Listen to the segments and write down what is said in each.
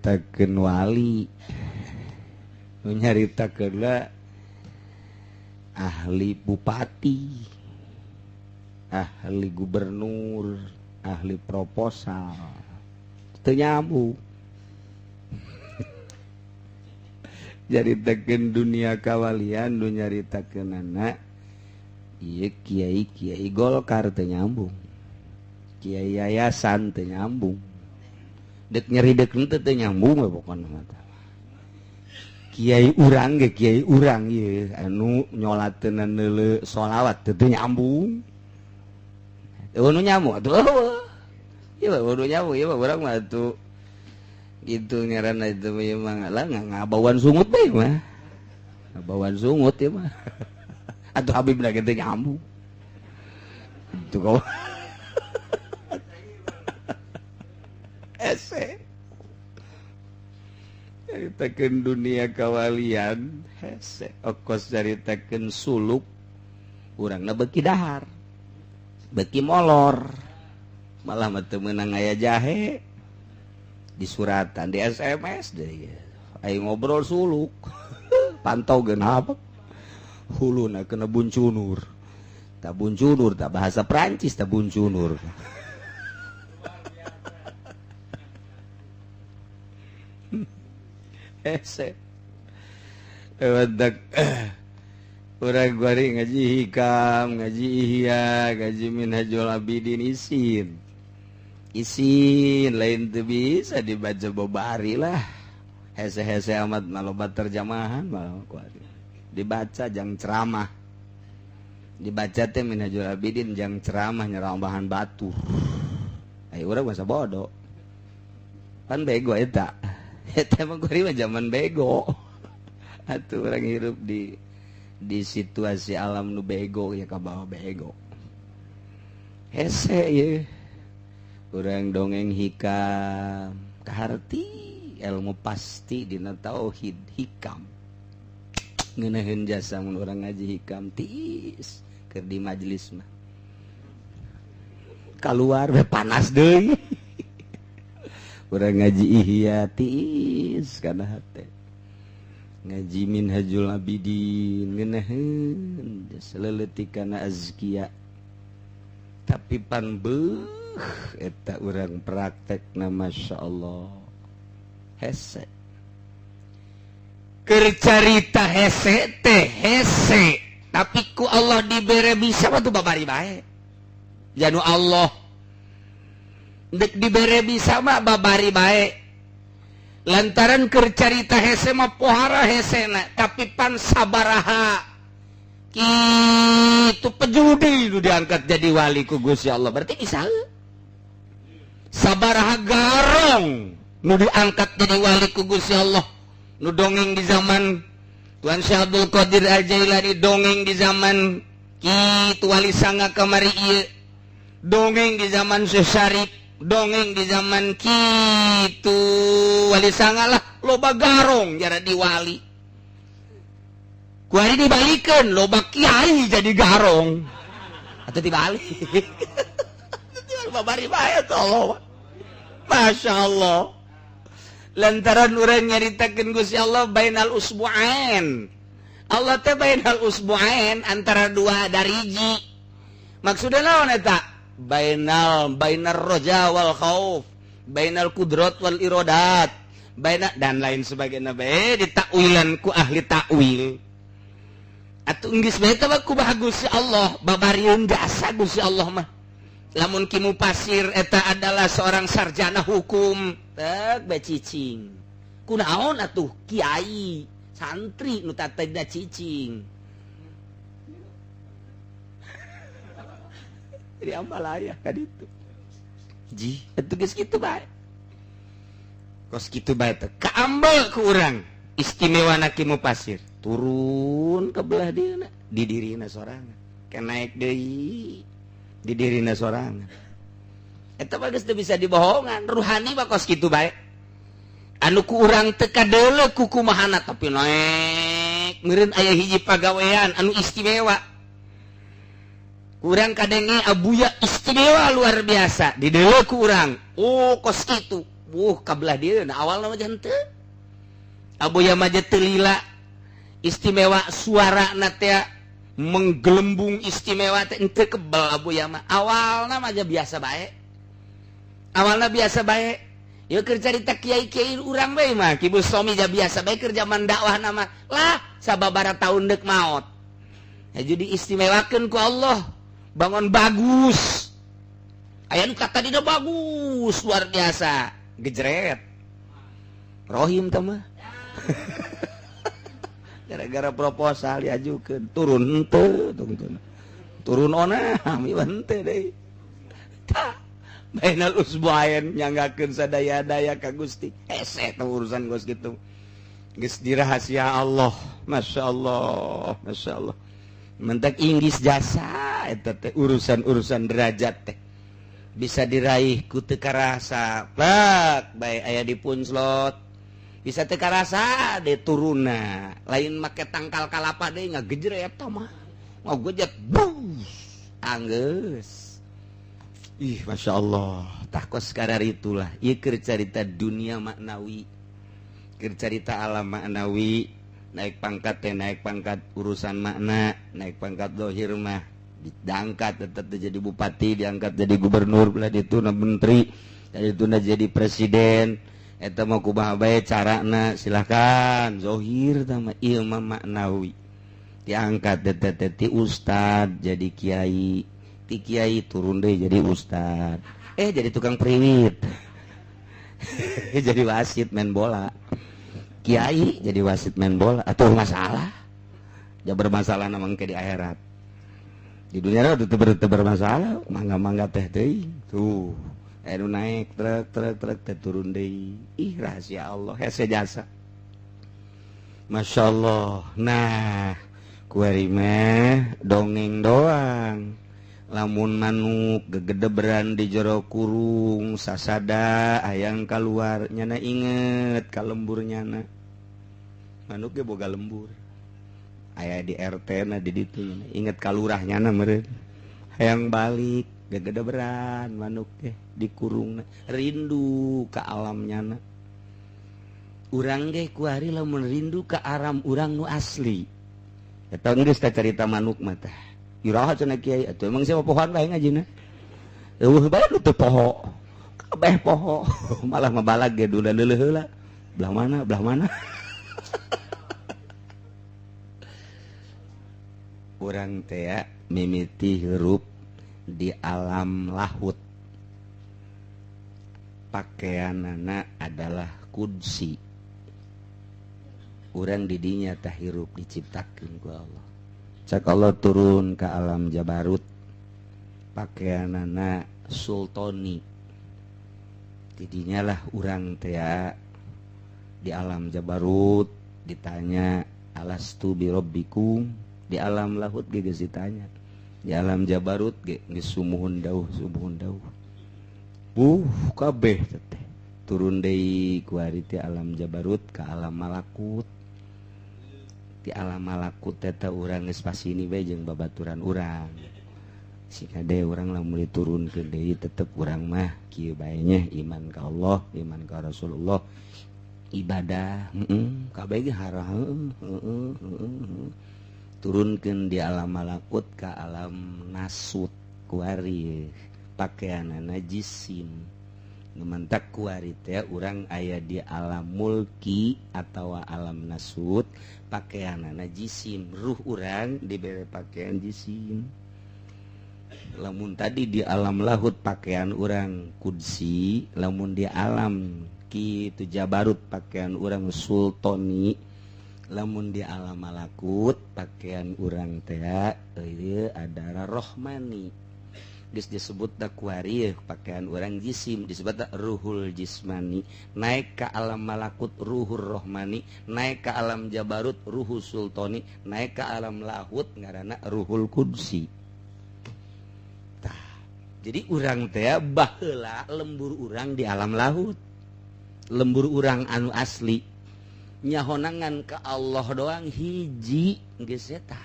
nyaritakeun wali, nu nyaritakeun ahli bupati, ahli gubernur, ahli proposal, teu nyambung. Nyaritakeun dunia kawalian nu nyaritakeunana ieu kiai Golkar teu nyambung, kiai yayasan teu nyambung, dek nyeridekeun teu nyambung we pokona mah. Kiai urang ge kiai urang ieu anu nyolateun neuleu sholawat teu nyambung. Eueuh nu nyambung atuh eueuh. Ieu mah nu nyambung, ieu mah urang mah atuh gitu ngaranna itu mah lah ngabauan sungut bae mah. Ngabauan sungut ieu mah. Atuh Habibna ge teu nyambung. Itu kau. Ese. Caritakeun dunia kawalian hese, okos caritakeun suluk urangna beuki dahar, beuki molor, malah mah teu meunang aya jahe di suratan, di SMS deui. Aya ngobrol suluk, pantau geunap, huluna kena buncunur, tak buncunur, tak bahasa Prancis tak buncunur. Ese wadak urang gari ngaji hikam, ngaji ihya, ngaji minhajul abidin isin lain teu bisa dibaca babari lah. Hese-hese amat maloba terjemahan malah kuat dibaca jang ceramah, dibaca teh minhajul abidin jang ceramah nyeramahan batu. Ayo urang masa bodoh kan bego eta. Eta mah kuring mah zaman bego. Atuh urang hirup di situasi alam nu bego ya kabawa bego. Hese ye. Urang dongeng hikam kaharti ilmu pasti dina tauhid hikam. Ngeunaheun jasa mun urang ngaji hikam tiis keur di majelis mah. Kaluar we panas deui. Urang ngaji ihya tiis kana hate, ngaji minhajul abidin ngeunaheun saleutik kana azkiya, tapi pan beuh eta urang praktekna masyaallah hese. Keur carita hese teh hese, tapi ku Allah dibere bisa mah teu babari bae. Janu Allah dek dibere bisa mah babari bae. Lantaran keur carita hese mah pohara hesena, tapi pan sabaraha kitu pejudi nu diangkat jadi wali ku Gusti Allah, berarti bisa sabaraha garong nu diangkat jadi wali ku Gusti Allah, nu dongeng di zaman Tuan Syekh Abdul Qadir Al-Jailani, dongeng di zaman kitu wali sanga kamari ieu, dongeng di zaman Syekh Syarif, dongeng di zaman kitu wali sangalah loba garong jara di wali. Kuari dibalikeun loba kiai jadi garong atau dibalik. Babari bae Allah. Masya Allah. Lantaran urang nyaritakeun Gusti Allah bainal usbu'ain. Allah teh bainal usbu'ain antara dua dariji. Maksudna naon eta? Bainar roja wal khauf, bainal kudrat wal iradat, dan lain sebagainya bae ditakwilan ku ahli takwil. Atuh geus bae teh ku bagus Allah babarieun jasa Gusti Allah mah. Lamun ki mufasir eta adalah seorang sarjana hukum, teu bae cicing. Kunaon atuh kiai, santri nu tateda cicing. Di Ambalaya kan itu ji itu geus kitu bae kos kitu bae teh kaambal ku urang istimewana ki mufasir turun ke belah dieuna di dirina sorangan ke naik deui di dirina sorangan eta mah geus teu bisa dibohongan ruhani mah kos kitu bae anu ku urang teu kadeuleu ku kumahana tapi naik meureun aya hiji pagawean anu istimewa. Urang kadenge abuya istimewa luar biasa di deuleu ku urang. Oh kos kitu kabelah dia awal nama henteu Abu Yama teu lila istimewa suara teh menggelembung istimewa teh henteu kebal Abu Yama awalna mah biasa bae awalna biasa bae ya keur carita kiai-kiai urang bae mah Ki Bustami biasa bae keur zaman dakwah nama lah sababaraha taun deuk maot ya jadi istimewakeun ku Allah bangun bagus aya nu kata dina bagus luar biasa gejret rohim teh mah gara-gara proposal diajukeun turun henteu turun ona ami henteu deui tah bainal usbuain nyanggakeun sadaya-daya ka Gusti hese teh urusan geus kitu geus dirahasia Allah masyaallah masyaallah mentek inggis jasa eta teh urusan-urusan derajat teh bisa diraih ku teu karasa plak bae aya di punslot bisa teu karasa de turuna lain make tangkal kalapa deui ngagejret eta mah ngagejret bus anggeus ih masyaallah tah kos karar itulah ieu keur carita dunia maknawi keur carita alam maknawi naik pangkat teh naik pangkat urusan makna naik pangkat zahir mah diangkat tetap jadi bupati diangkat jadi gubernur belah ditu na menteri dari itu na jadi presiden eta mah kumaha bae carana silakan zahir tah mah ieu mah maknawi diangkat teteh ti ustad jadi kiai ti kiai turun deui jadi ustad jadi tukang priwit jadi wasit main bola kiai jadi wasit main bola atuh masalah ya bermasalah namang ke di akhirat di dunia itu teu bermasalah mangga-mangga teh teuing tuh anu naik truk teh turun deui ih rahasia Allah hese jasa masyaallah nah kuari mah dongeng doang lamun manuk gegedeberan di jero kurung sasada hayang kaluar nyana inget ka lembur nyana manuk ge boga lembur aya di RT na di ditu inget ka lurahnya na meureun hayang balik gegedeberan manuk teh di kurungna rindu ka alamnya na urang ge kuari lamun rindu ka alam urang nu asli eta geus teh carita manuk mah teh iraha cenah kiai atuh emang sia pohoan bae ngajina eueuh bae nu teu poho kabeh poho malah mabalag ge dula leuleuh heula belah mana urang teh ya mimiti hirup di alam lahut pakaianana adalah kudsi urang didinya tah hirup diciptakeun ku Allah cak Allah turun ke alam Jabarut pakaianana sultani didinya lah urang teh ya di alam Jabarut ditanya alastu bi rabbikum di alam lahut ge geus ditanya di alam Jabarut ge geus sumuhun dauh kabeh teh turun deui ku ari ti alam Jabarut ka alam malakut di alam malakut eta urang geus pasini bae jeung babaturan urang sikade urang lamun diturunkeun deui tetep urang mah kieu bae nya iman ka Allah iman ka Rasulullah ibadah kabeh ge harah turunkeun di alam malakut ka alam nasut kuari pakaianana jisim ngementak kuari teh urang aya di alam mulki atawa alam nasut pakaianana jisim ruh urang dibere pakaian jisim lamun tadi di alam lahut pakaian urang kudsi lamun di alam kitu Jabarut pakaian urang sultani lamun di alam malakut pakaian urang teh ieu adalah rohmani geus disebutna kuari pakaian urang jisim disebutna ruhul jismani naik ka alam malakut ruhur rohmani naik ka alam Jabarut ruhul sultani naik ka alam lahut ngaranna ruhul kudsi tah jadi urang teh baheula lembur urang di alam lahut lembur urang anu asli nyahonangan ke Allah doang hiji geus eta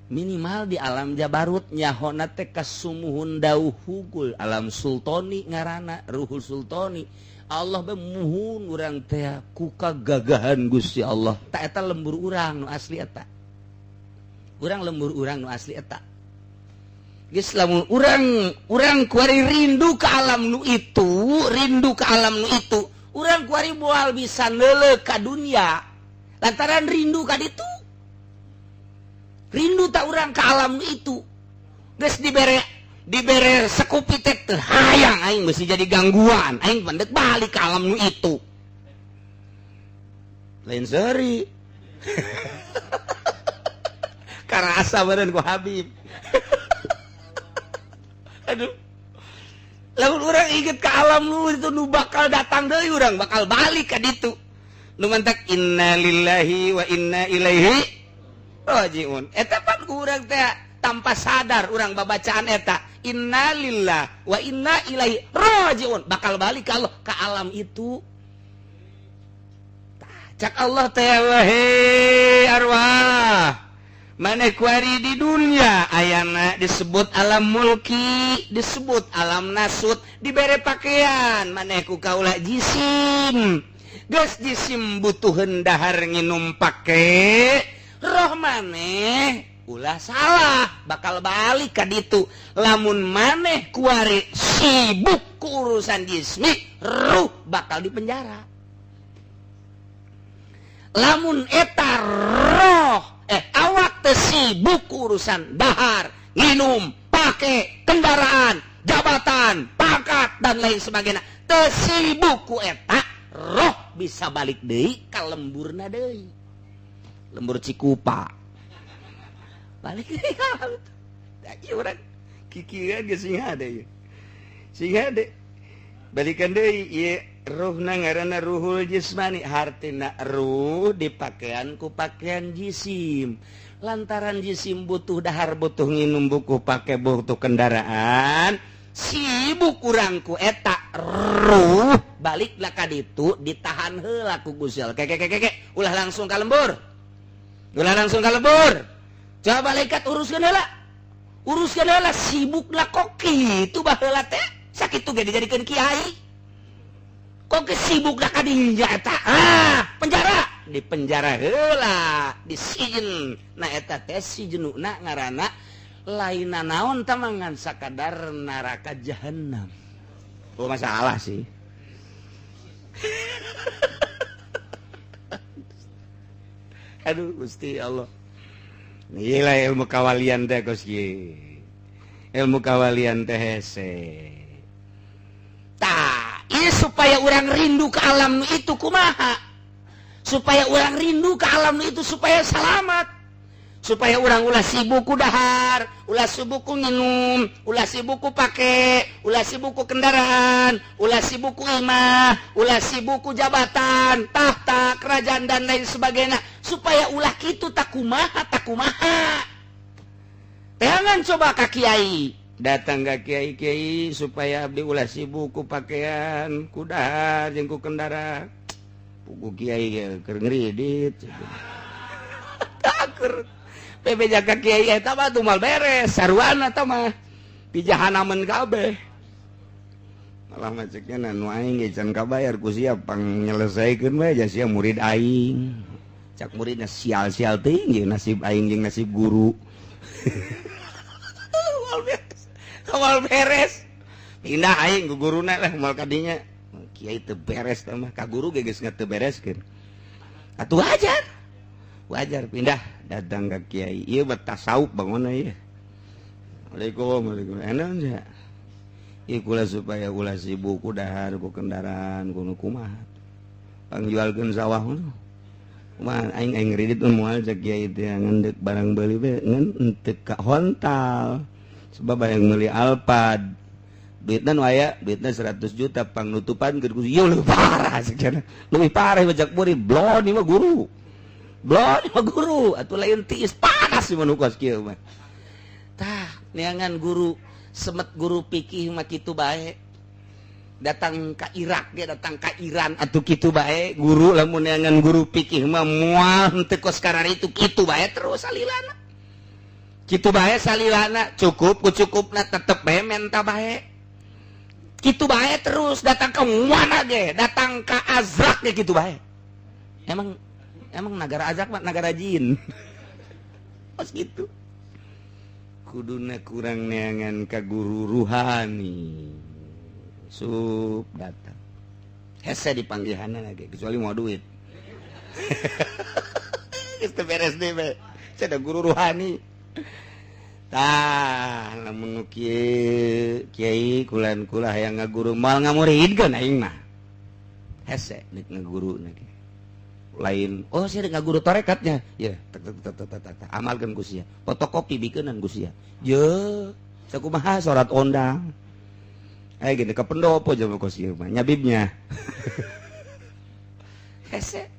minimal di alam Jabarut nyahona teh kasumuhun dauh hugul alam sultani ngaranna ruhul sultani Allah be muhun urang teh ku kagagahan Gusti Allah tak eta lembur urang nu asli eta urang lembur urang nu asli eta geus lamun urang kuari rindu ka alam nu itu urang kuari moal bisa neuleuh ka dunia lantaran rindu ka ditu rindu tak urang ke alam itu geus dibere sekupi teh teu hayang aing mesti jadi gangguan aing pendek balik ke alam nu itu lain seuri karasa beureun ku Habib aduh lamun urang inget ke alam nu itu nu bakal datang deui urang bakal balik ka ditu nu mantak inna lillahi wa inna ilaihi rajiun. Eta pan urang teh tanpa sadar urang babacaan eta innalillah wa inna ilaihi rajiun bakal balik ka Allah ka alam itu. Cak Allah teh wahai arwah maneh kuari di dunia ayana disebut alam mulki disebut alam nasut dibere pakaian maneh ku kaula jisim geus jisim butuheun dahar nginum pake roh maneh ulah salah bakal balik ka ditu lamun maneh kuari sibuk ku urusan jismi ruh bakal dipenjara lamun eta roh awak teh sibuk ku urusan dahar nginum pake kendaraan jabatan pangkat dan lain sebagainya teu sibuk ku eta roh bisa balik deui ka lemburna deui lembur Cikupa balik deui ka alam ieu urang kikieuan geus sing hade balikan deui ieu ruhna ngaranna ruhul jismani hartina ruh dipakean ku pakaian jisim lantaran jisim butuh dahar butuh nginum buku pake butuh kendaraan sibuk urang ku eta ruh baliklah ka ditu ditahan heula ku Gusti Allah keke ulah langsung ka lembur coba malaikat uruskeun heula sibukna kok kitu baheula teh sakitu ge dijadikeun kiai kok sibukna ka dinya eta penjara dipenjara heula disijn nah eta teh sijenuna ngaranna lainna naon tamangan sakadar neraka jahanam masalah sih aduh Gusti Allah gila ilmu kawalian teh Gusti ilmu kawalian teh hese ini supaya orang rindu ke alam itu kumaha supaya orang rindu ke alam itu supaya selamat supaya orang ulah sibuk ku dahar ulah sibuk ku nginum ulah sibuk ku pake ulah sibuk ku kendaraan ulah sibuk ku imah ulah sibuk ku jabatan tahta kerajaan dan lain sebagainya supaya ulah kitu tak kumaha jangan coba ka kiai datang ke kiai supaya abdi ulah sibuk ku pakaian ku dahar jeung ku kendaraan pugu kiai keur ngridit takur PB jaga kiai eta mah tuh mal beres saruana eta mah pijahanamen kabeh malah macekna nu aing ge can kabayar ku sia pangnyelesaikeun bae ja sia murid aing cak muridna sial-sial teuing nasib aing jeung nasib guru awal beres pindah aing ku guruna lah moal kadinya kiai teu beres tah mah ka guru ge geus teu bereskeun atuh wajar pindah datang ke kiai ieu mah tasawuf bangunna ieu Waalaikumsalam enaon nya ieu kula supaya ulah sibuk ku dahar ku kendaraan ku kumaha pangjualkeun sawah mah kumaha aing ngridit moal cek kiai teh ngendek barang beuli we ngan teu ka hontal sebab yang meuli Alphard duitna nu aya duitna 100 juta pangnutupan keur ieu leuwih parah sejarah leuwih parah bajak murid blon ieu mah guru atuh lain tiis panas mah nu kos kieu mah tah neangan guru semet guru pikih mah kitu bae datang ka Irak ge datang ka Iran atuh kitu bae guru lamun neangan guru pikih mah moal henteu kos kararitu kitu bae terus salilana kitu bae salilana cukup ku cukupna tetep bae menta bae kitu bae terus datang ke mana ge datang ke Azrak ge kitu bae emang negara Azrak mah negara jin pas gitu kuduna kurang neangan ka guru ruhani sup datang hese dipanggihanna lagi kecuali mau duit geus teu beres deui bae ada guru ruhani tah lamun kiai kulan-kulah hayang ngaguru moal ngamuridkeun aing mah hese nek ngaguru lagi lain oh sia ngaguru tarekatnya ya tak amalkeun ku sia fotokopi bikeunan ku sia ye sakumaha salat ondang aya gini ka pendopo jeung ku sia mah nyabibnya hese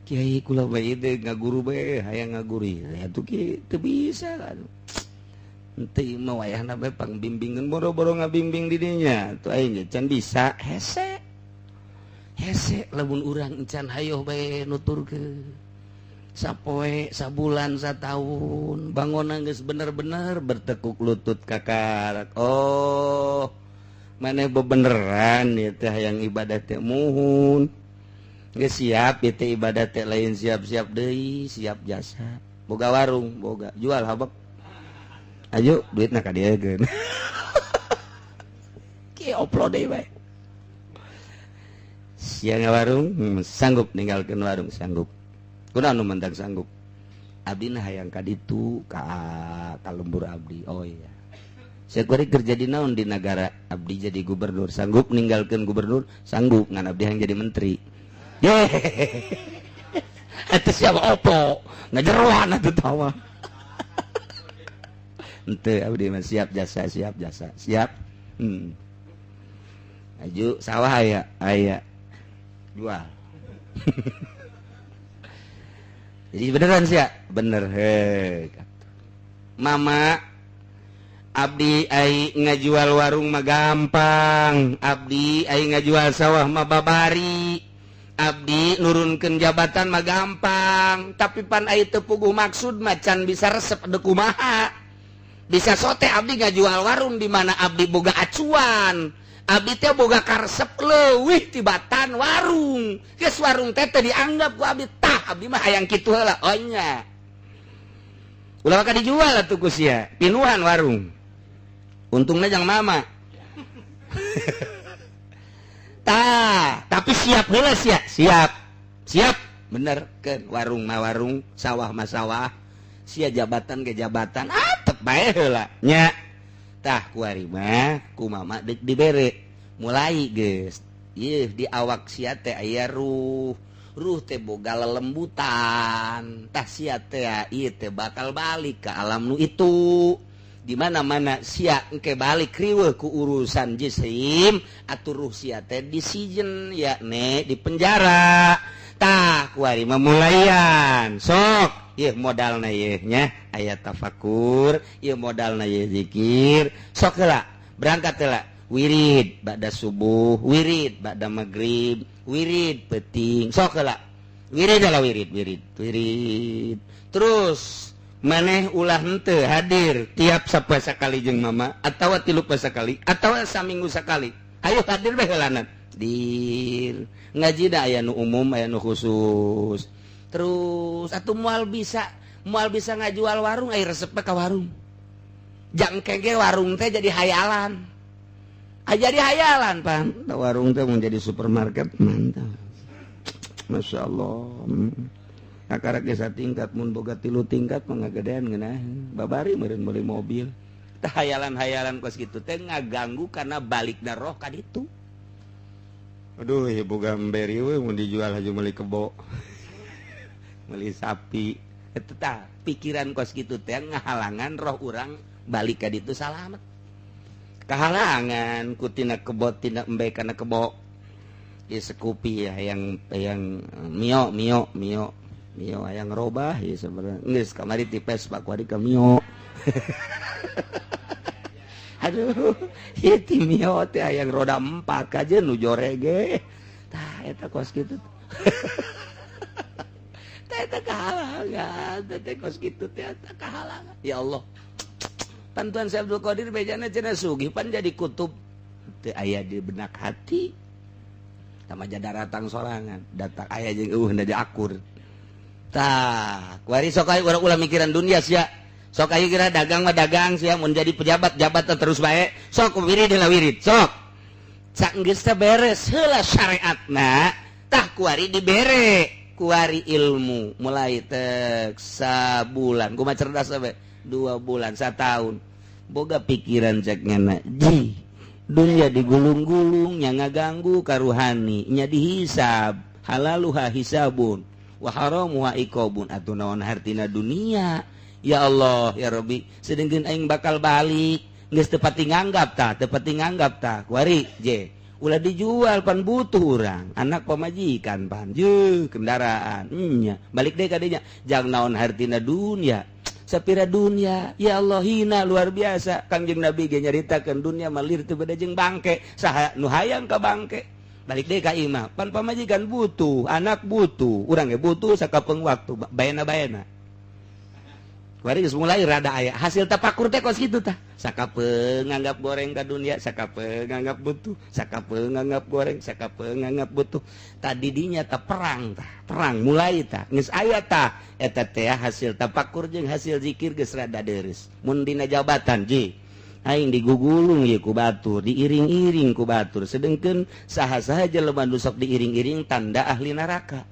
kiai kula bae teh ngaguru bae hayang ngaguri atuh kieu teu bisa kan henteu mah wayahna bae pangbimbingeun boro-boro ngabimbing di dinya tuh aing can bisa hese lamun urang encan hayo bae nuturkeun sapoe sabulan sataun bangona geus bener-bener bertekuk lutut kakak oh maneh bebeneran ieu teh hayang ibadah teh muhun geus siap ieu teh ibadah teh lain siap-siap deui siap jasa boga warung boga jual habak ayo duitna ka dieu geun ki oplo deui bae sia ngawarung sanggup ninggalkeun warung sanggup kunaon nu mentak sanggup abdi na hayang ka ditu ka lembur abdi oh iya saya kuari kerja di naon di negara abdi jadi gubernur sanggup ninggalkeun gubernur sanggup ngan abdi hayang jadi menteri ye atuh siapa opo ngajeroan atuh tawa henteu abdi mah siap jasa siap aju sawah aya jual jadi beneran sih ya bener mama abdi ai ngajual warung mah gampang abdi ai ngajual sawah mah babari abdi nurunkeun jabatan mah gampang tapi pan ai teu puguh maksud macan bisa resep deuk kumaha bisa sote abdi ngajual warung di mana abdi boga acuan abdi teh boga karesep leuwih tibatan warung geus warung teh dianggap ku abdi tah abdi mah hayang kitu heula oh nya ulah maka dijual atuh ku sia pinuhan warung untungna jang mama tah tapi siap heula sia siap bener keun warung mah warung sawah mah sawah sia jabatan ge jabatan tep bae heula nya tah kuari mah ku mama deuk dibere mulai geus ieu di awak sia teh aya ruh teh boga lelembutan tah sia teh ieu teh bakal balik ka alam nu itu di mana-mana sia engke balik riweuh ku urusan jisim atuh ruh sia teh disijen yakni di penjara tah kuari mah mulaian sok ieu modalna ieu nya aya tafakur ieu modalna ieu zikir sok heula berangkat heula wirid ba'da subuh wirid ba'da maghrib wirid penting sok heula wirid terus maneh ulah henteu hadir tiap sapoe sakali jeung mama atawa tilu poe sakali atawa saminggu sakali ayo hadir bae heulanan dir ngajina aya nu umum aya nu khusus terus atuh moal bisa ngajual warung aya resep ka warung jang kege warung teh jadi hayalan jadi hayalan pan warung teh mau jadi supermarket mantap Masya Allah akarak desa tingkat mun boga 3 tingkat mah ngagedean ngeunaheun babari meureun meuli mobil tah hayalan-hayalan kos kitu teh ngaganggu karena balikna roh ka ditu aduh ya boga mberi we mun dijual haju meuli kebo meuli sapi eta tah pikiran kos kitu teh ngahalangan roh urang balik ka ditu salamet kahalangan ku tina kebo tina embe kana kebo ieu sekupi ya yang mio hayang ngerobah ya sebenarnya geus kamari tipes Pak Kuari ka mio aduh ieu ti mio teh hayang roda 4 kaje nu jorege tah eta kos kitu tah eta kahalangan teh kos kitu teh eta kahalangan ya Allah Pantuan Syekh Abdul Qadir bejana cenah sugih pan jadi kutub teu aya di benak hati. Sama jadaratang sorangan, datang aya jeung eueuh da akur. Tah, kuari sok aya urang ulah mikiran dunia sia. Sok aya kira dagang mah dagang sia, mun jadi pejabat terus bae. Sok wirid heula wirid, sok. Sak geus teh beres heula syariatna, tah kuari dibere. Kuari ilmu mulai tek sabulan kumaha cerdas we 2 bulan 1 tahun boga pikiran cek ngana ji dunia digulung-gulung nya ngaganggu karuhani nya dihisab halaluha hisabun wa haramuha iqabun atuh naon hartina dunia ya Allah ya Rabbi sedengkeun aing bakal balik geus teu pati nganggap tah kuari je ulah dijual pan butuh urang anak pamajikan pan je kendaraan nya balik deui ka dinya jang naon hartina dunia sapira dunia ya Allah hina luar biasa Kangjeng Nabi ge nyaritakeun dunia malir teu beda jeung bangke saha nu hayang ka bangke balik deui ka imah pan pamajikan butuh anak butuh urang ge butuh sakapeung waktu baena kuari geus mulai rada aya hasil tapakur teh kos kitu tah sakapeung nganggap goreng ka dunia sakapeung nganggap butuh sakapeung nganggap goreng sakapeung nganggap butuh tadi dinya tah perang mulai tah geus aya tah eta teh hasil tapakur jeung hasil zikir geus rada deres mun dina jabatan ji aing digugulung ye ku batur diiring-iring ku batur sedengkeun saha-saha jelema nu sok diiring-iring tanda ahli neraka.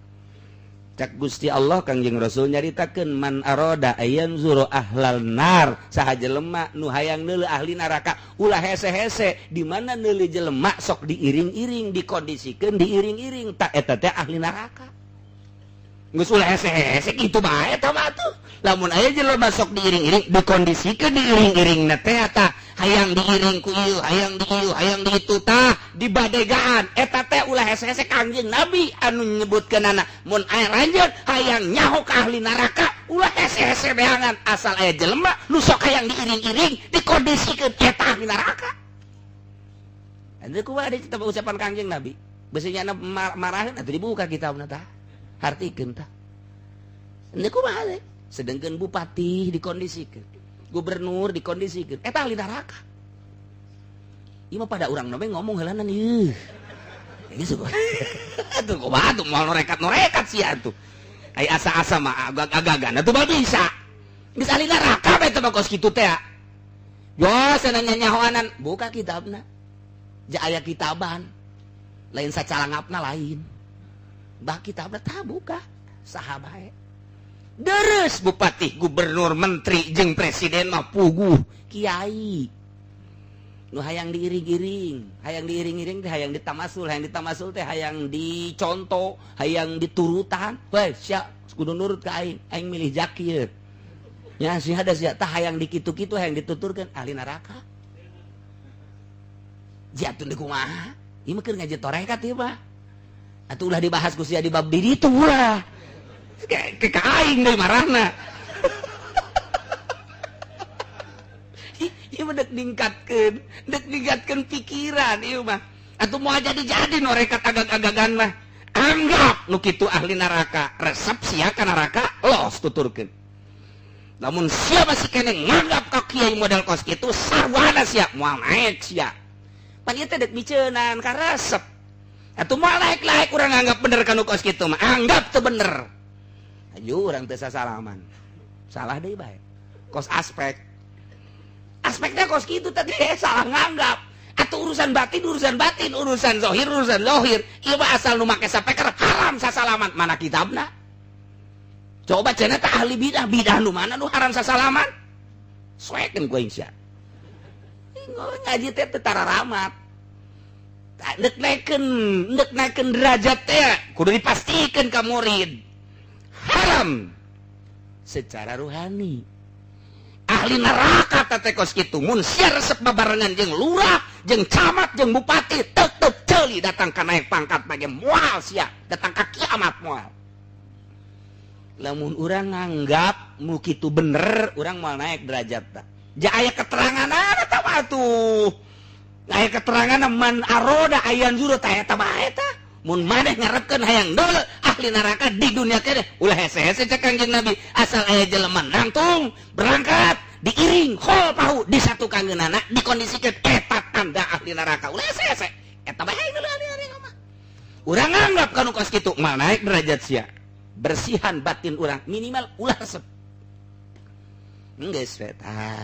Cak Gusti Allah Kangjeng Rasul nyaritakeun man aroda ayan zuro ahlal nar saha jelema nu hayang neuleuh ahli neraka ulah hese-hese di mana neuleuh jelema sok diiring-iring dikondisikeun diiring-iring tak eta teh ahli neraka geus ulah hese-hese kitu bae eta mah tuh lamun aya jelema sok diiring-iring dikondisikeun diiring-iringna teh eta hayang diiring ku ieu hayang di ieu hayang di itu tah dibadegaan eta teh ulah hese-hese Kangjeng Nabi anu nyebutkeunana mun aya lanjut hayang nyaho ka ahli neraka ulah hese-hese beangan asal aya jelema nu sok hayang diiring-iring dikondisikeun eta ahli neraka. Ande kumaha ada kita ucapan Kangjeng Nabi beusinya maraheun atuh dibuka kitabna tah hartikeun tah. Ande kumaha teh sedengkeun bupati dikondisikeun gubernur dikondisikan eta ahli neraka ieu mah pada urang nome ngomong heulanan ieu geus atuh kumaha atuh moal norekat sia atuh ai asa-asa mah agak-agagan atuh mah bisa geus ahli neraka bae teh kos kitu teh yo sananya nyahoanan buka kitabna ja aya kitaban lain sacalangapna lain bah kitabna tah buka saha bae deres bupati, gubernur, menteri, jeung presiden mah puguh kiai. Nu hayang diiring-iring teh hayang ditamasul teh hayang dicontoh, hayang diturutan. Weh, sia kudu nurut ka aing milih Zakir. Nya si hada sia tah hayang dikitu-kitu hayang dituturkeun ahli neraka. Jatuh deui kumaha? Ieu mah keur ngaji torekat ieu mah. Atuh ulah dibahas ku sia di bab di ditu ulah. Ke aing deui marahna. Ieu mah dek ningkatkeun pikiran ieu mah. Atuh moal jadi norekat agak-agagan mah. Anggap nu kitu ahli neraka, resep sia ka neraka los tuturkeun. Lamun sia masih keneh nganggap ka kiai model kos kitu sarwana sia moal naek sia. Pan ieu teh dek miceunan ka resep. Atuh moal naek-naek urang nganggap bener ka nu kos kitu mah, anggap teu bener. Ayo orang teu sasalaman. Salah deui bae. Kos aspeknya kos kitu tadi salah nganggap. Atuh urusan batin, urusan zahir. Ieu mah asal nu make sapeker haram sasalaman. Mana kitabna? Coba cenah tah ahli bidah nu mana nu haram sasalaman? Soekeun ku aing sia. Ngaji teh teu tararamat. Dek naikeun derajat teh kudu dipastikeun ka murid. Haram secara ruhani ahli neraka teh kos kitu mun sia resep babarengan jeung lurah jeung camat jeung bupati tetep ceuli datang ka naik pangkat bage moal sia datang ka kiamat moal lamun urang nganggap mu kitu bener urang moal naik derajat tah ja aya keterangan eta mah tuh aya keterangan man aroda ayan zuru tah eta bae tah mun maneh ngarepkeun hayang deuleuh ahli neraka di dunia keneh ulah hese-hese cek Kangjeng Nabi asal aya jelema nangtung berangkat diiring hol pahu disatukan geunana dikondisikeun eta tanda ahli neraka ulah hese eta bae ahli mah urang anggap kanu kos kitu mal naik derajat sia bersihan batin urang minimal ulah resep geus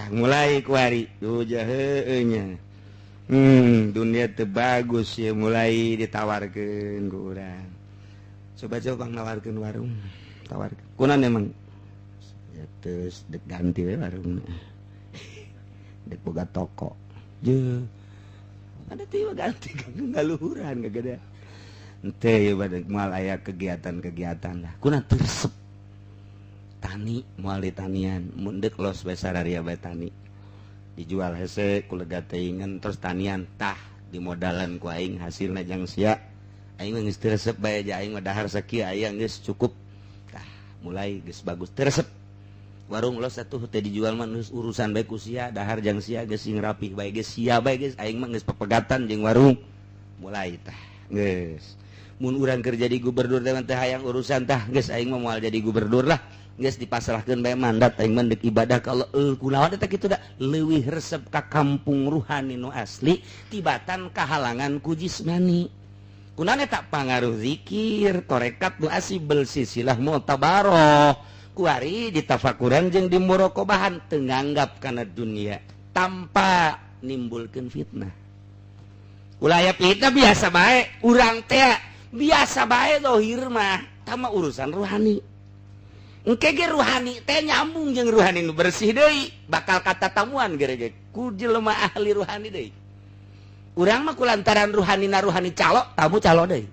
mulai kuari duja heueuh nya dunia teu bagus ya mulai ditawarkeun ku urang coba bang nawarkeun warung tawarkeun kunaon emang terus dek ganti we warung dek boga toko je ada tiba ganti ngaluhuran gagada henteu ya badak moal aya kegiatan-kegiatan lah kuna tersep tani moal di tanian mun deuk los bae sararia bae tani dijual hese kulega teuingan terus tanian tah dimodalan ku aing hasilna jang sia aing mah geus teu resep bae aja aing mah dahar sakieu aya geus cukup tah mulai geus bagus teu resep warung los atuh teh dijual mah urusan bae ku sia dahar jang sia geus sing rapih bae geus sia bae geus aing mah geus pepegatan jeung warung mulai tah geus mun urang keur jadi gubernur teh teh hayang urusan tah geus aing mah moal jadi gubernur lah geus dipasrahkeun bae mandat aing mah deuk ibadah ka Allah kunaon eta kitu da leuwih resep ka kampung ruhani nu asli tibatan kahalangan ku jismani kunaon eta pangaruh zikir tarekat nu asli silsilah mu'tabarah kuari ditafakuran jeung dimuraqabahan teu nganggap kana dunia tanpa nimbulkeun fitnah ulah aya fitnah biasa bae urang teh biasa bae zahir mah tama urusan ruhani engke ge ruhani teh nyambung jeung ruhani nu bersih deui bakal katatamuan gereja ku jelema ahli ruhani deui urang mah kulantaran ruhanina ruhani calo deui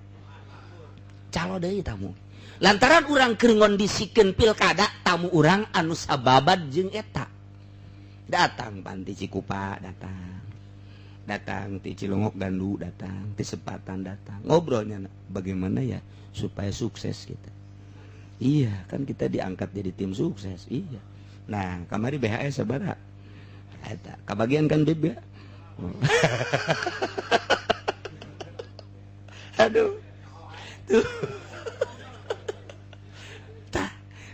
tamu lantaran urang keur ngondisikeun pilkada tamu urang anu sababad jeung eta datang panti Cikupa datang ti Cilongok Gandu datang ti Sepatan datang ngobrolnya bagaimana ya supaya sukses kita iya kan kita diangkat jadi tim sukses iya nah kamari BHS sabaraha eta kabagian kan BB aduh tuh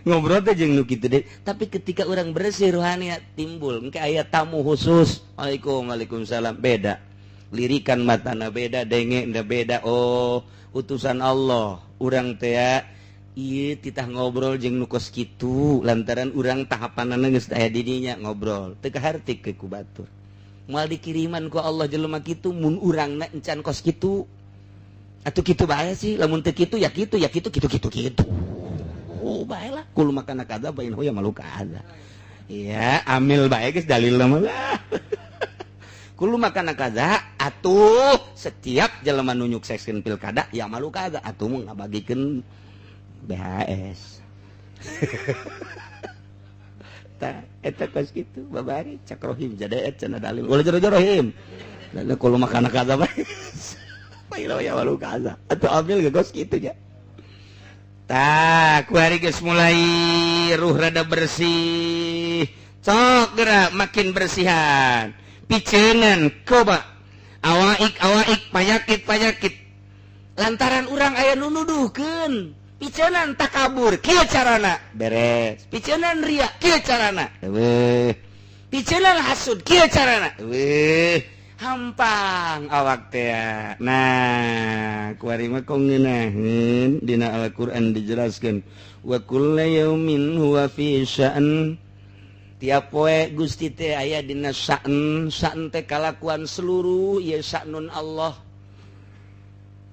ngobrol teh jeung nu kitu deui tapi ketika orang bersih rohani timbul engke aya tamu khusus waalaikumsalam beda lirikan matana beda denge beda oh utusan Allah urang teh ieu titah ngobrol jeung nu kos kitu lantaran urang tahapanana geus aya di dinya ngobrol teu kahartik ku batur moal dikiriman ku Allah jelema kitu mun urangna encan kos kitu atuh kitu bae sih lamun teu kitu ya kitu oh baiklah kul makana kada bain hoya malu kada ya amil bae geus dalil mah lah kul makana kada atuh setiap jelema nu nyukseskeun pilkada ya malu kada atuh mah ngabagikeun BHS tah eta kos kitu babari cak rohim jadeet cenah dalil ulah jero rohim dan kul makana kada bae bain hoya malu kada atuh amil ge kos kitu nya tak, kuari geus mulai ruh rada bersih. Sok geura makin bersihan. Piceungan coba. Awaik panyakit. Lantaran urang aya nu nuduhkeun. Piceungan takabur, kieu carana? Beres. Piceungan ria, kieu carana? Eueuh. Piceungan hasud, kieu carana? Eueuh. Hampang awak teh. Nah, kuari mah kong ngeunaheun dina Al-Qur'an dijelaskeun wa kullu yaumin huwa fi sya'n. Tiap poe Gusti teh aya dina sya'n teh kalakuan seluruh ieu sya'nun Allah.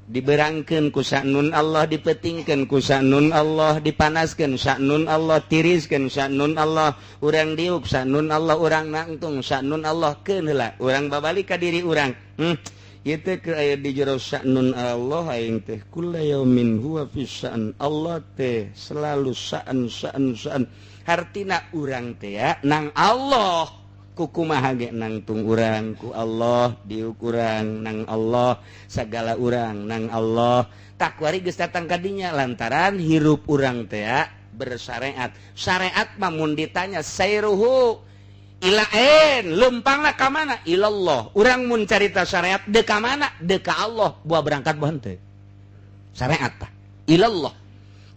Diberangkeun ku sya'nun Allah, dipetingkeun ku sya'nun Allah, dipanaskeun sya'nun Allah, tiriskeun sya'nun Allah, urang diuk sya'nun Allah, urang nangtung sya'nun Allah, keun heula urang babalik ka diri urang. Ieu teh keur aya di jero sya'nun Allah aing teh kullu yaumin huwa fi sya'an. Allah teh selalu sya'an. Hartina urang teh ya nang Allah. Kukumaha ge nangtung urang ku Allah diuk urang nang Allah sagala urang nang Allah tak kuari geus datang ka dinya lantaran hirup urang teh bersyariat syariat mah mun ditanya sayruhu ilaen leumpangna ka mana ilallah urang mun carita syariat deuk ka mana deuk ka Allah buah berangkat buah henteu syariat tah ilallah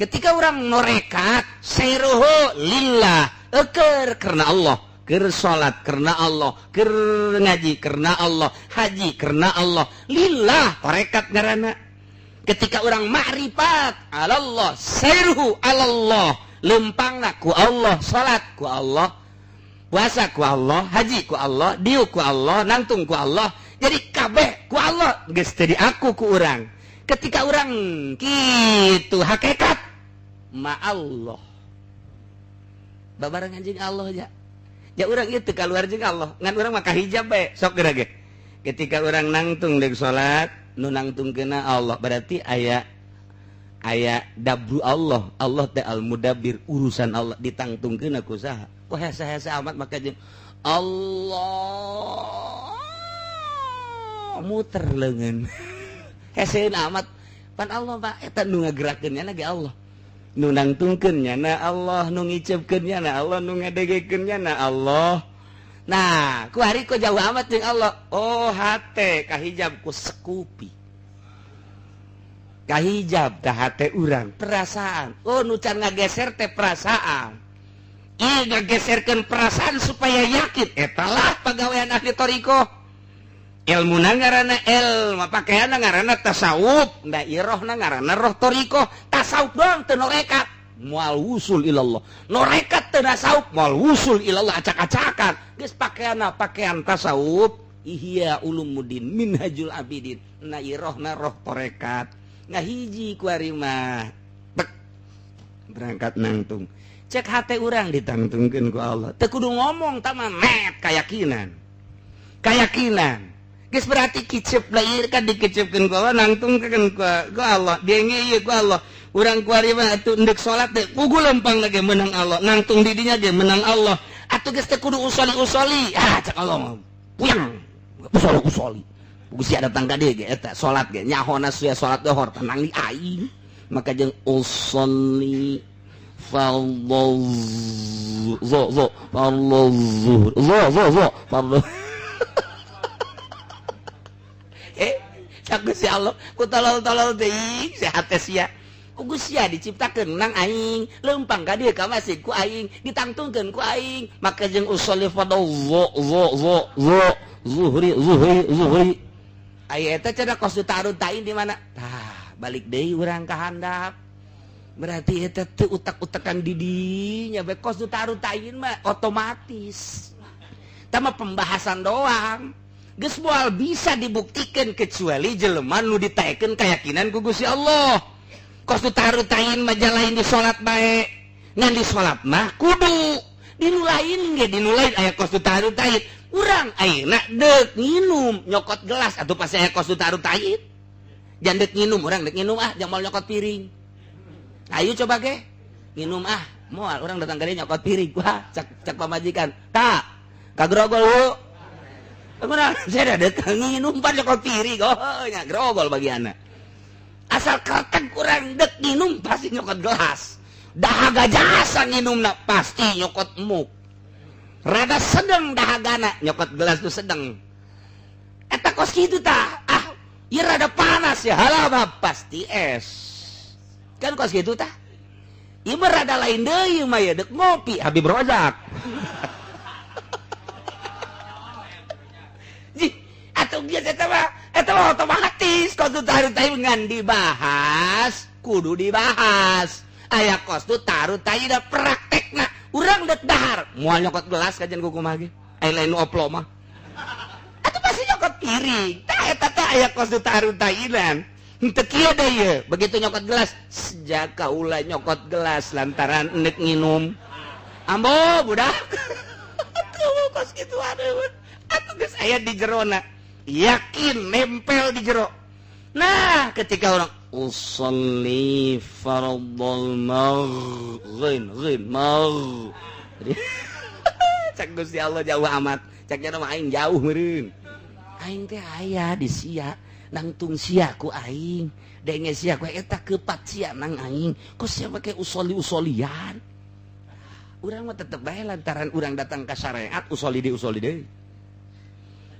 ketika urang norekat sayruhu lillah eukeur karena Allah keur salat karena Allah, keur ngaji karena Allah, haji karena Allah, lillah tarekat ngaranna. Ketika orang ma'rifat alallah, sairuhu alallah, lempangna ku Allah, salat ku Allah, puasa ku Allah, haji ku Allah, diu ku Allah, nangtung ku Allah, jadi kabeh ku Allah, geus teu di aku ku urang. Ketika orang kitu hakikat ma Allah, babarengan jeung Allah ya. Ya urang ieu teu kaluar jeung Allah, ngan urang mah kahijab bae, sok geura ge. Ketika orang nangtung deuk salat, nu nangtungkeunna Allah, berarti aya dabru Allah. Allah teh al-mudabbir, urusan Allah ditangtungkeunna ku saha? Ku hese-hese amat maka jeung Allah muter leungeun. Heseun amat pan Allah Pak eta nu ngagerakeun nya ge Allah. Nu nangtungkeun nya Allah, nu ngiceupkeun nya Allah, nu ngadegekeun nya Allah. Nah, ku hari ku jauh amat jeung Allah. Oh, hate kahijab ku sekupi. Kahijab teh hate urang, perasaan. Oh, nu can ngageser teh perasaan. Ieu ngageserkeun perasaan supaya yakin etalah pagawean ahli thariqah. Ilmuna ngaranna ilmu, pakaianna ngaranna tasawuf, da irohna ngaranna roh thariqah. Tasawuf doang teu norekat, moal wusul ilallah. Norekat teu tasawuf, moal wusul ilallah acak-acakan. Geus pakaianna pakaian tasawuf, ihya ulumuddin minhajul abidin. Na irohna roh tarekat. Ngahiji ku ari mah berangkat nangtung. Cek hate urang ditangtungkeun ku Allah. Teu kudu ngomong tah mah net kayakinan. Kayakinan. Geus berarti kicep lair kan dikecepkeun ku Allah, nangtungkeun ku Allah. Dienge ieu ku Allah. Urang ku ari mah atuh endek salat teh pugu lempang ge menang Allah, nangtung di dinya ge menang Allah. Atuh geus teh kudu usoli-usoli. Ah cek Allah mah puyang. Usoli. Pugu sia datang ka dieu ge eta salat ge nyahona sia salat dohor tenang di aing. Maka jeung usolli fardhu Gusti Allah ku tolol-tolol deui sehat teh sia. Ku Gusti diciptakeun nang aing, leumpang ka dieu ka masjid ku aing, ditangtungkeun ku aing. Maka jeung usolli fardhu zuhri. Aya eta cenah qasdu ta'arud ta'in di mana? Tah, balik deui urang ka handap. Berarti eta teu utak-utakan di dinya bae qasdu ta'arud ta'in mah otomatis. Tah mah pembahasan doang. Geus moal bisa dibuktikan kecuali jelema nu ditaekeun keyakinan ku Gusti Allah. Qasdu ta'arud ta'in mah jalain di salat bae. Ngan di salat mah kudu dinulain ge, dinulain aya qasdu ta'arud ta'in. Urang ayeuna deuk nginum nyokot gelas atuh pas aya qasdu ta'arud ta'in. Jan deuk nginum, urang deuk nginum ah, jangan moal nyokot piring. Ayo coba ge. Nginum ah, moal urang datang ka dieu nyokot piring. Wah, cak pamajikan. Tak, kagrogol wu. Kemudian saya ada nginum pan nyokot piring. Oh, nya grogol bagianna. Asal kertek kurang dek nginum pasti nyokot gelas. Dahaga jasa nginumna pasti nyokot muk. Rada sedeng dahagana nyokot gelas tuh sedeng. Eta kos kitu tah. Ah, ieu rada panas ya. Halah pasti es. Kan kos kitu tah. Ieu mah rada lain deui mah ya dek ngopi Habib Rozak. Atau biasa eta mah otomatis qasdu ta'arud ta'in ngan dibahas, kudu dibahas. Aya qasdu ta'arud ta'in da praktekna. Urang dek dahar moal nyokot gelas kajen kumaha ge. Aya lain oplo mah. Atuh pasti nyokot piring. Tah eta teh aya qasdu ta'arud ta'inan. Henteu kieu deui ye. Begitu nyokot gelas, sejak kaula nyokot gelas lantaran endek nginum. Ambo budak. Atuh kos kitu aduh. Atuh geus aya di jerona. Yakin nempel di jero. Nah, ketika orang usolli fardhul maghrib cak Gusti Allah jauh amat. Caknya nama aing jauh meureun. Aing teh aya di sia, nangtung sia ku aing. Denge sia ku eta keupat sia nang aing. Kok sia make usoli-usolian. Urang mah tetep bae lantaran urang datang ka syariat usoli deui.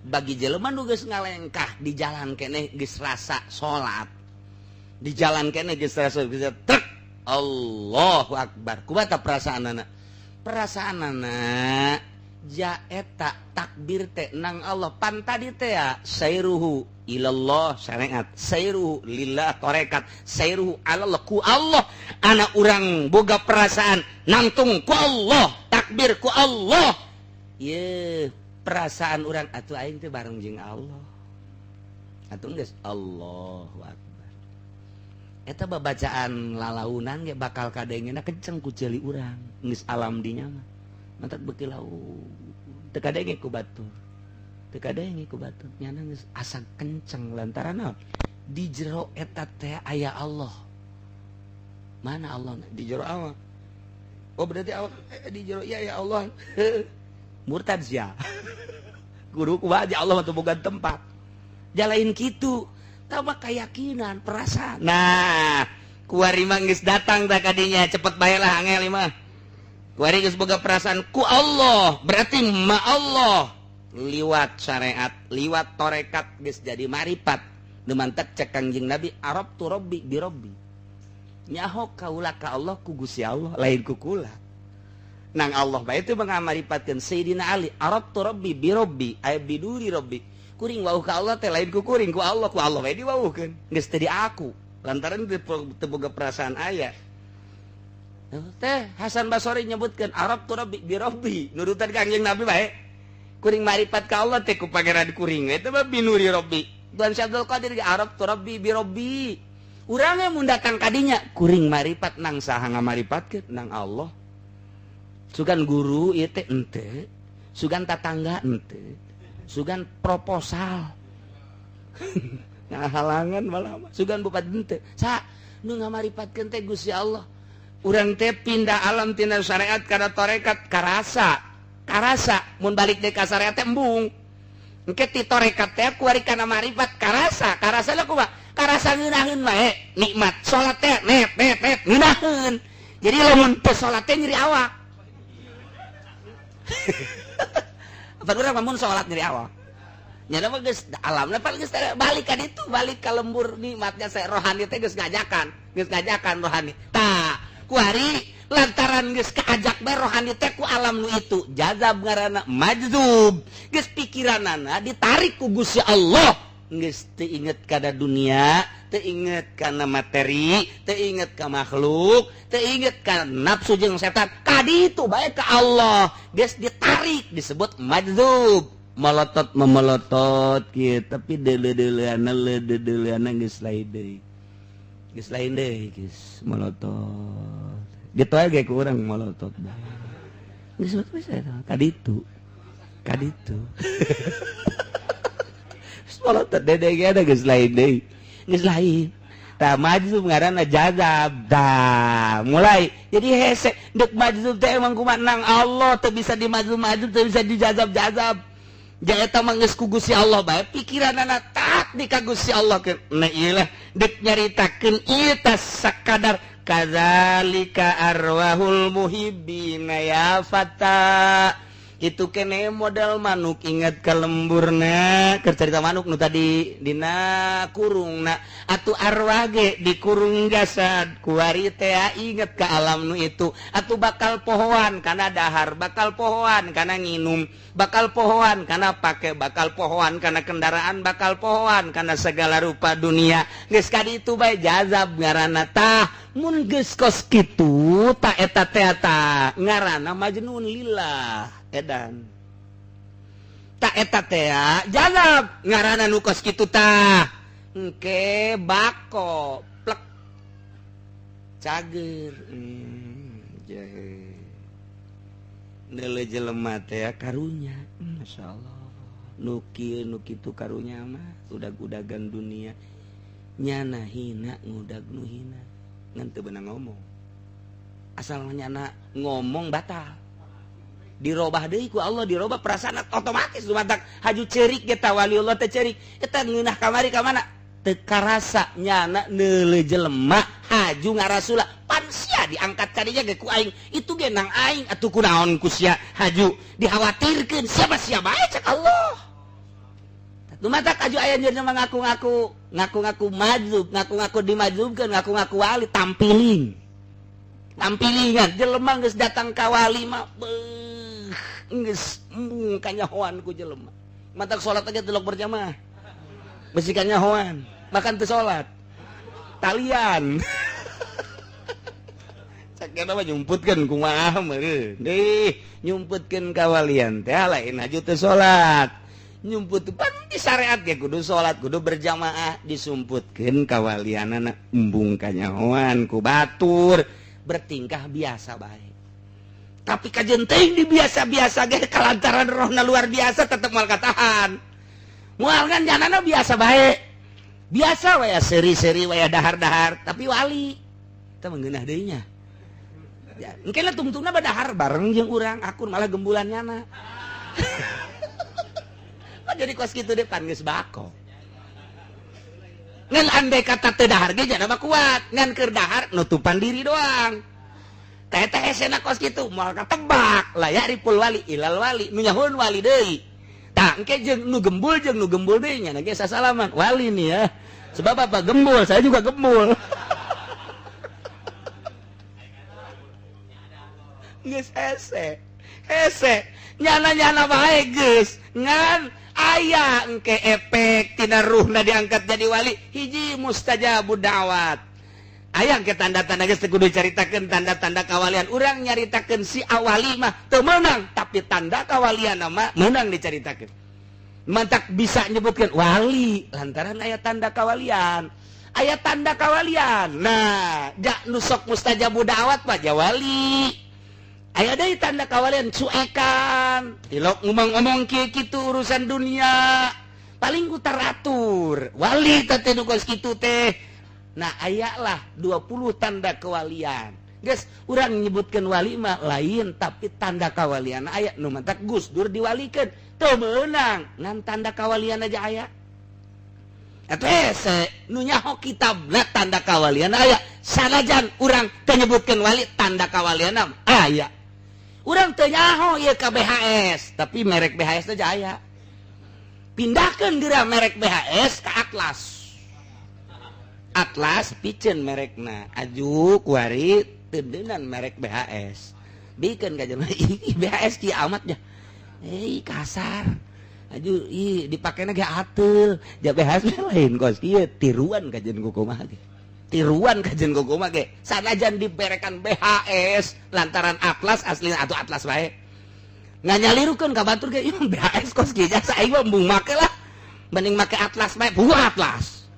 Bagi jelema nu geus ngalengkah di jalan keneh geus rasa salat. Di jalan keneh geus rasa trek Allahu Akbar. Kumaha perasaanana? Perasaanana jaeta takbir teh nang Allah pan tadi teh ya sayruhu ilallah syariat sayruhu lillah torekat sayruhu alallah ku Allah anak urang boga perasaan nangtung ku Allah takbir ku Allah ye perasaan urang atuh aing teh bareng jeung Allah atuh geus Allahu akbar eta babacaan lalaunan ge bakal kadengena kenceng ku ceuli urang geus alam dinya mah mantat beuki lau teu kadenge ku batur teu kadenge ku batur nyana geus asa kenceng lantaran naon di jero eta teh aya Allah mana Allah di jero awak oh berarti awak di jero ya ya Allah murtad sia guru ku aja Allah teu boga tempat jalain kitu tambah keyakinan perasaan nah kuari mah geus datang tah kadinya cepet bae lah angel mah kuari geus boga perasaan ku Allah berarti ma Allah liwat syariat liwat torekat geus jadi marifat demantek cek Kangjeng Nabi Arab tu Rabbi bi Rabbi nyaho kaula ka Allah ku Gusti Allah lain ku kula nang Allah bae teh mangamarifatkeun Sayyidina Ali Arab tu Rabbi bi Rabbi ay biduri Rabbi kuring wauh ka Allah teh lain ku kuring ku Allah bae diwauhkeun geus teu di aku lantaran teu boga perasaan aya teh Hasan Basri nyebutkeun Arab tu Rabbi bi Rabbi nurutan Kangjeng Nabi bae kuring marifat ka Allah teh ku pangeran kuring eta mah binuri Rabbi Tuan Syabdul Qadir ge Arab tu Rabbi bi Rabbi urang mun datang kadinya kuring marifat nang saha ngamarifatkeun nang Allah sugan guru ieu teh henteu sugan tatangga henteu sugan proposal ngahalangan malah sugan bupati henteu sa nu ngamarifatkeun teh Gusti Allah urang teh pindah alam tina syariat kana torekat karasa mun balik deui ka syariat teh embung engke ti torekat teh kuari kana marifat karasa lah kumaha karasa ngeunaheun wae nikmat salat teh net ngeunaheun jadi lamun teu salat teh nyeri awak apa urang lamun salat nyeri awak nya mah geus alamna paling geus balik ka ditu balik ka lembur nikmatnya saya rohani teh geus ngajakan rohani tah kuari lantaran geus kaajak bae rohani teh ku alam nu itu jazab ngaranna majzub geus pikiranana ditarik ku Gusti Allah geus teu inget kana dunia teu inget kana materi teu inget ka makhluk teu inget ka nafsu jeung setan ka ditu bae ka Allah geus ditarik disebut majzub memelotot kieu tapi deuleuana geus lain deui geus melotot gitu aja ku urang melotot geus bisa ka ditu melotot dede ge ada geus lain deui geus lain tah majzub ngaranna jazab dah mulai jadi hese deuk majzub teh emang kumaha nang Allah teu bisa dimajzub teu bisa dijazab ja eta mah geus ku Gusti Allah bae pikiranna tak di ka Gusti Allah ke nah ieu lah deuk nyaritakeun ieu teh sakadar kadzalika arwahul muhibbina ya fata itu kene modal manuk ingat ka lemburna keur carita manuk nu tadi dina kurungna atuh arwah ge di kurung jasad kuari teh inget ka alam nu itu atuh bakal pohoan kana dahar bakal pohoan kana nginum bakal pohoan kana pake bakal pohoan kana kendaraan bakal pohoan kana segala rupa dunia geus ka ditu bae jazab ngaranna tah mun geus kos kitu ta eta teh ta ngaranna majnun lillah edan ta eta teh jazab ngaranna nu kos kitu tah engke bako plek cager neule jelema teh karunya masyaallah nu kieu nu kitu karunya mah udag-udagan dunia nyana hina ngudag nu hina ngan teu beunang ngomong asal nyana ngomong batal dirobah deui ku Allah dirobah perasaan otomatis dumadak haju ceurik eta waliullah teh ceurik eta ngeunah kamari ka mana teu karasa nyana neule jelema haju ngarasula pan sia diangkat kadinya ge ku aing itu ge nang aing atuh kunaon ku sia haju dikhawatirkeun siapa bae cek Allah dumadak haju aya nyeuna ngaku-ngaku majzub ngaku-ngaku dimajzubkeun ngaku-ngaku wali tampilingan jelema geus datang ka wali mah geus embung kanyahoan ku jelema. Matak salat aja telok berjamaah. Besi kanyahoan, makan teu salat. Talian. Sakena mah nyumputkeun kumaha meureun. Deui, nyumputkeun kawalian teh lain aju teu salat. Nyumput pan di syariat ge kudu salat, kudu berjamaah, disumputkeun kawalianana embung kanyahoan ku batur, bertingkah biasa bae. Tapi kajen teuing di biasa-biasa ge kalantaran rohna luar biasa tetep moal katahan. Moal kan janana biasa bae. Biasa we seri-seri we dahar-dahar, tapi wali. Teu meungeunah deui nya. Ya, engke lah tungtungna badahar bareng jeung urang, akun malah gembulannyana. Oh, jadi kos kitu depan geus bako. Ngan andai kata teu dahar ge jana mah kuat, ngan keur dahar nutupan diri doang. TTS-na kos kitu moal katebak, laya ripul wali ilal wali, nu nyahun wali deui. Tah engke jeung nu gembul deui nya ge sasalaman, wali nih ya. Sebab apa gembul, saya juga gembul. Geus hese nyana bae geus ngan aya engke efek tina ruhna diangkat jadi wali hiji mustajabud da'wat aya engke tanda-tanda geus kudu caritakeun tanda-tanda kawalian urang nyaritakeun si awali mah teu meunang tapi tanda kawalian mah meunang dicaritakeun mantak bisa nyebutkeun wali lantaran aya tanda kawalian nah jak nu sok mustajabud da'wat mah ja wali. Aya deui tanda kawalian cuekan, tilok ngomong-ngomong kitu urusan dunia, paling ku taratur. Wali teh nu geus kitu teh. Nah, aya lah 20 tanda kewalian. Geus, urang nyebutkeun wali mah lain, tapi tanda kawalian aya nu mantak Gus Dur diwalikeun. Teu meunang, ngan tanda kawalian aja aya. Atuh hese nu nyaho kitabna tanda kawalian aya. Sanajan urang teu nyebutkeun wali tanda kawalian aya. Urang teu nyaho ieu ka BHS, tapi merek BHS teh aya. Pindahkeun geura merek BHS ka Atlas. Atlas piceun merekna. Aju kuari teudeunnan merek BHS. Bikeun ka jelema BHS kieu amat nya. Kasar. Aju dipakena ge ateul. Ja BHS lain kos kieu tiruan ka jeung kumaha ge. Tiruan kajen kumaha ge sanajan diberekan BHS lantaran Atlas aslinya atuh Atlas bae nganyalirukeun ka batur ge ieu BHS kos kieu jasa aing mah embung make lah mending make Atlas bae buah Atlas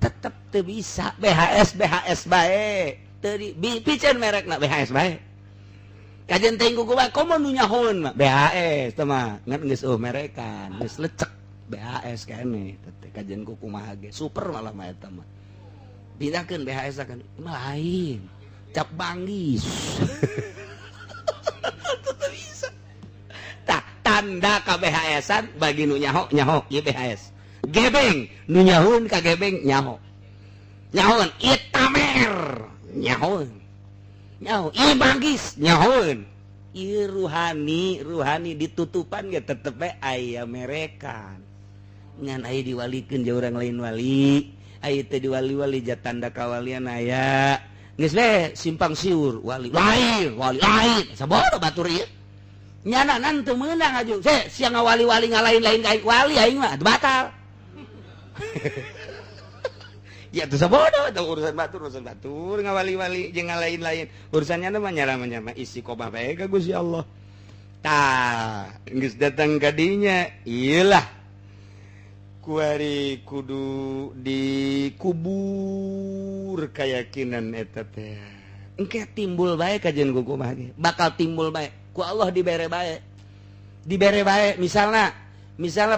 tetep teu bisa BHS bae teu piceun merekna BHS bae kajen teuing kumaha komo nu nyahon mah BHS teh mah ngan geus merekan geus lecek BHS keneh teh kajen kumaha ge super malah mah eta mah pindahkeun BHS akan lain cap banggis tetep bisa tah tanda ka BHS-an bagi nu nyaho ieu BHS gebeng nu nyahun ka gebeng nyaho nyahon ieu tamer nyahon ieu banggis nyahon ieu ruhani ditutupan ge tetep bae aya merekan ngan aya diwalikeun jeung urang lain wali aya teh di wali-wali ja tanda kawalian aya geus we simpang siur wali lain sabodo batur ieu nyana nan teu meunang aju siang ngawali-wali ngalain-lain ka wali aing mah batal ya teu sabodo teu urusan batur ngawali-wali jeung ngalain-lain urusannya mah nyara isi kobah bae ka Gusti Allah tah geus datang ka dinya ieulah kuari kudu dikubur keyakinan eta teh engke timbul bae kajen kumaha ge bakal timbul bae ku Allah dibere bae misalna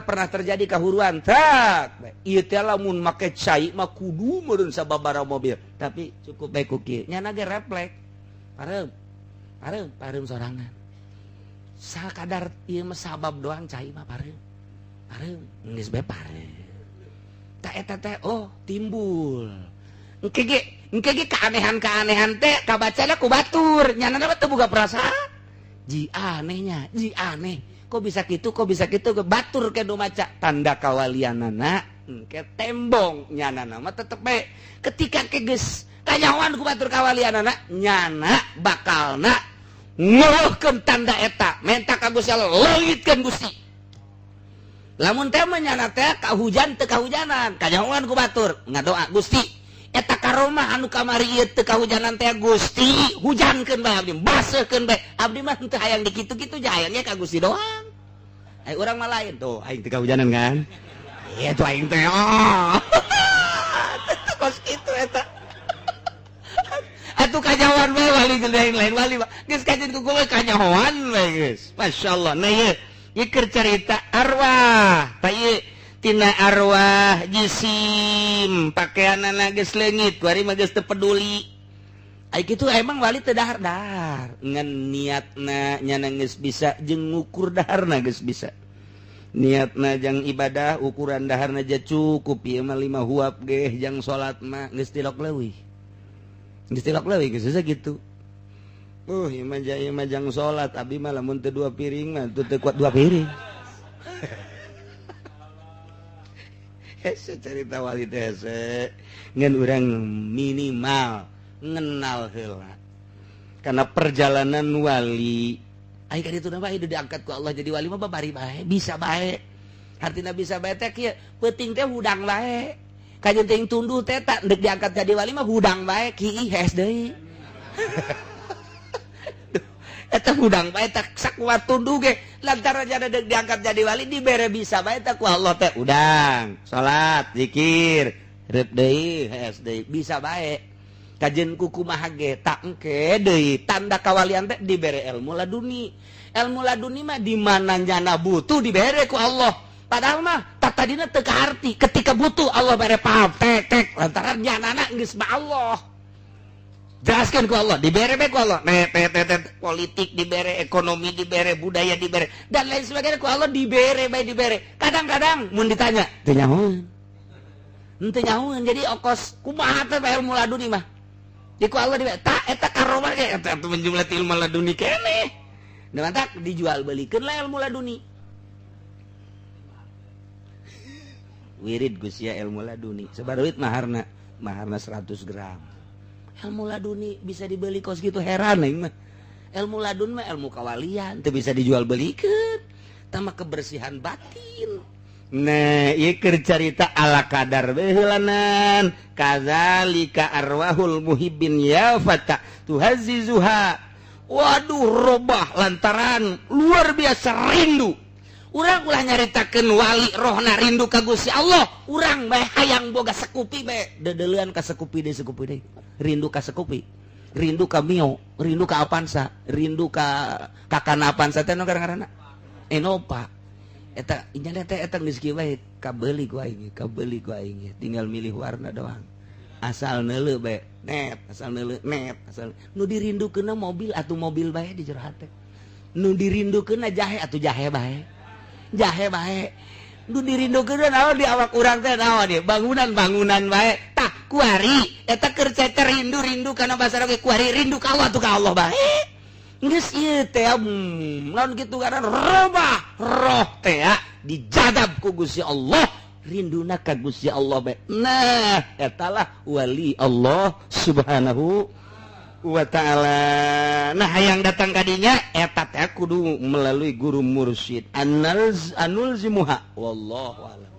pernah terjadi kahuruan tak ieu teh lamun make cai mah kudu meureun sababaraha mobil tapi cukup bae ku kieu nyana ge refleks pareum sorangan sakadar ieu mah sabab doang cai mah pareum geus bae pareum ta eta teh timbul engke ge keanehan teh kabacana ku batur nyana teh boga perasaan ji aneh kok bisa kitu batur ke do maca tanda kawalianana engke tembong nyana mah tetep bae ketika ke geus kanyawan ku batur kawalianana nyana bakalna ngeluhkeun tanda eta menta ka Gusti Allah leungitkeun Gusti lamun teh menyana teh kahujan teu kahujanan kajangan ku batur ngadoa Gusti eta karomah anu kamari ieu teu kahujanan teh Gusti hujankeun bae abdi baseuhkeun bae abdi mah teu hayang dikitu-kitu hayangnya ka Gusti doang ai urang mah lain tuh aing teu kahujanan kan ieu tuh aing teh kos kitu eta atuh kajawan bae wali lain wali geus kajen ku kowe kanyahoan bae geus masyaallah nah ieu keur carita arwah ta ieu tina arwah jisim pakaianna geus leungit kuari mah geus teu peduli ai kitu emang wali teu dahar-dahar ngan niatna nyana geus bisa jeung ngukur daharna geus bisa niatna jang ibadah ukuran daharna aja cukup ieu mah 5 huap ge jang salat mah geus tilok leuwih geus tilok leuwih geus gitu ieu mah jang salat abdi mah lamun teu 2 piring mah teu kuat 2 piring hese cerita wali teh hese ngan urang minimal ngenal heula karena perjalanan wali ai ka ditu mah hidup diangkat ku Allah jadi wali mah babari bae bisa bae artina bisa bae teh kieu penting teh hudang bae kajen teh tunduh teh tak deuk diangkat jadi wali mah hudang bae kieu hes deui eta hudang bae tak sakuat tunduh ge lantaran jada deuk diangkat jadi wali dibere bisa bae teh ku Allah teh udang salat zikir reup deui hes deui bisa bae kajen kuku kumaha ge tak engke deui tanda kawalian teh dibere ilmu laduni mah di mana nyana butuh dibere ku Allah padahal mah tak tadina teu kaharti ketika butuh Allah bere paham tek lantaran nyanana geus ba Allah jelaskeun ku Allah dibere bae ku Allah politik dibere ekonomi dibere budaya dibere dan lain sebagainya ku Allah dibere bae dibere kadang-kadang mun ditanya teu nyahoeun jadi okos kumaha teh ilmu laduni mah di ku Allah dibere tak eta karomah ge eta menjumlah ilmu laduni keneh dengan tak dijual belikeun lah ilmu laduni wirid Gusti ilmu laduni sabaruit maharna 100 gram ilmu laduni bisa dibeli kos gitu heran aing mah ilmu ladun mah ilmu kawalian teu bisa dijual belikeun tambah kebersihan batin. Nah, ieu keur carita ala kadar beheulanan kadzalika arwahul muhibbin ya fata tuhazzizuha. Waduh robah lantaran luar biasa rindu. Urang ulah nyaritakeun wali rohna rindu ka Gusti Allah, urang bae hayang boga sekupi bae dedeleuan ka sekupi deui sekupi deui. Rindu ka sekupi, rindu ka mio, rindu ka Avanza, rindu ka kakana Avanza teh nu ngaranna Enopa. Eta inyana teh eta geus kieu bae kabeuli ku aing, tinggal milih warna doang. Asal neuleuh bae, net, asal neuleuh net, asal nu dirindukeunna mobil atuh mobil bae di jero hate. Nu dirindukeunna jahe atuh jahe bae. Jahe bae. Nu dirindukeunna naon di awak urang teh naon ieu? Bangunan bae. Tah kuari eta keur cecer rindu kana basara ge kuari rindu ka Allah tuh ka Allah bae. Geus ieu teh naon kitu ngaran robah roh teh dijadab ku Gusti Allah rinduna ka Gusti Allah bae. Nah etalah wali Allah subhanahu wa ta'ala. Nah hayang datang kadinya eta teh kudu melalui guru mursyid anulzimuha wallahu a'lam.